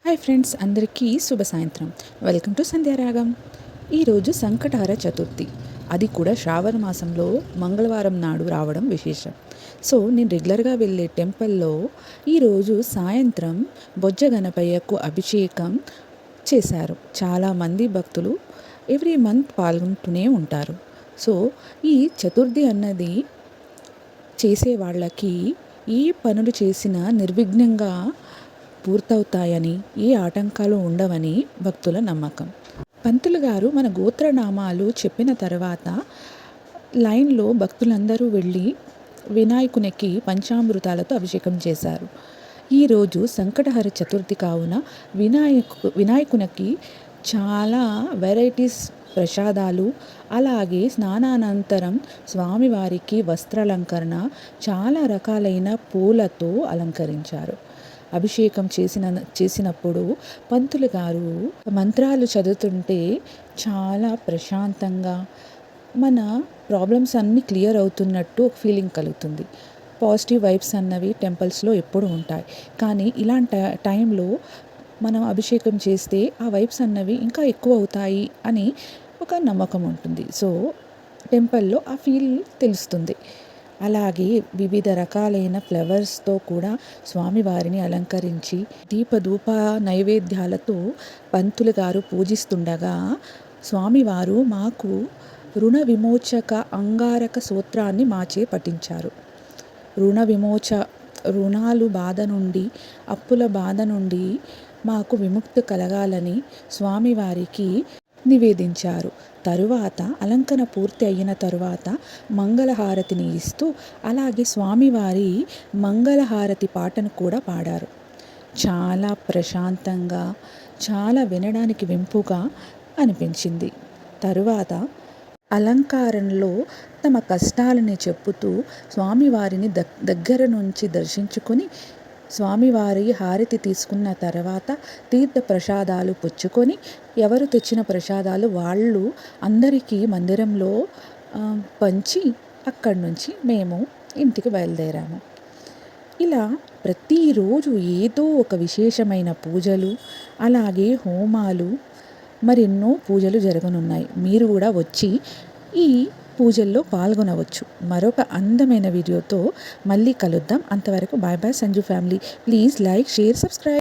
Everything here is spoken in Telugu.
హాయ్ ఫ్రెండ్స్, అందరికీ శుభ సాయంత్రం. Welcome to Sandhyaragam. ఈరోజు సంకటహర చతుర్థి, అది కూడా శ్రావణ మాసంలో మంగళవారం నాడు రావడం విశేషం. సో నేను రెగ్యులర్గా వెళ్ళే టెంపుల్లో ఈరోజు సాయంత్రం బొజ్జ గణపయ్యకు అభిషేకం చేశారు. చాలామంది భక్తులు ఎవ్రీ మంత్ పాల్గొంటూనే ఉంటారు. సో ఈ చతుర్థి అన్నది చేసే వాళ్ళకి ఏ పనులు చేసినా నిర్విఘ్నంగా పూర్తవుతాయని, ఏ ఆటంకాలు ఉండవని భక్తుల నమ్మకం. పంతులు గారు మన గోత్రనామాలు చెప్పిన తర్వాత లైన్లో భక్తులందరూ వెళ్ళి వినాయకునికి పంచామృతాలతో అభిషేకం చేశారు. ఈరోజు సంకటహర చతుర్థి కావున వినాయకునికి చాలా వెరైటీస్ ప్రసాదాలు, అలాగే స్నానానంతరం స్వామివారికి వస్త్రాలంకరణ, చాలా రకాలైన పూలతో అలంకరించారు. అభిషేకం చేసినప్పుడు పంతులు గారు మంత్రాలు చదువుతుంటే చాలా ప్రశాంతంగా మన ప్రాబ్లమ్స్ అన్నీ క్లియర్ అవుతున్నట్టు ఒక ఫీలింగ్ కలుగుతుంది. పాజిటివ్ వైబ్స్ అన్నవి టెంపుల్స్లో ఎప్పుడు ఉంటాయి, కానీ ఇలాంటి టైంలో మనం అభిషేకం చేస్తే ఆ వైబ్స్ అన్నవి ఇంకా ఎక్కువ అవుతాయి అని ఒక నమ్మకం ఉంటుంది. సో టెంపుల్లో ఆ ఫీల్ తెలుస్తుంది. అలాగే వివిధ రకాలైన ఫ్లవర్స్తో కూడా స్వామివారిని అలంకరించి దీపధూప నైవేద్యాలతో పంతులు గారు పూజిస్తుండగా స్వామివారు మాకు రుణ విమోచక అంగారక సూత్రాన్ని మాచే పఠించారు. రుణాలు బాధ నుండి, అప్పుల బాధ నుండి మాకు విముక్తి కలగాలని స్వామివారికి నివేదించారు. తరువాత అలంకరణ పూర్తి అయిన తరువాత మంగళహారతిని ఇస్తూ, అలాగే స్వామివారి మంగళహారతి పాటను కూడా పాడారు. చాలా ప్రశాంతంగా, చాలా వినడానికి వింపుగా అనిపించింది. తరువాత అలంకారంలో తమ కష్టాలని చెప్పుతూ స్వామివారిని దగ్గర నుంచి దర్శించుకొని, స్వామివారి హారతి తీసుకున్న తర్వాత తీర్థ ప్రసాదాలు పుచ్చుకొని, ఎవరు తెచ్చిన ప్రసాదాలు వాళ్ళు అందరికీ మందిరంలో పంచి అక్కడి నుంచి మేము ఇంటికి బయలుదేరాము. ఇలా ప్రతిరోజు ఏదో ఒక విశేషమైన పూజలు, అలాగే హోమాలు, మరెన్నో పూజలు జరగనున్నాయి. మీరు కూడా వచ్చి ఈ పూజల్లో పాల్గొనవచ్చు. మరొక అందమైన వీడియోతో మళ్ళీ కలుద్దాం. అంతవరకు bye bye Sanju family. Please like, share, subscribe.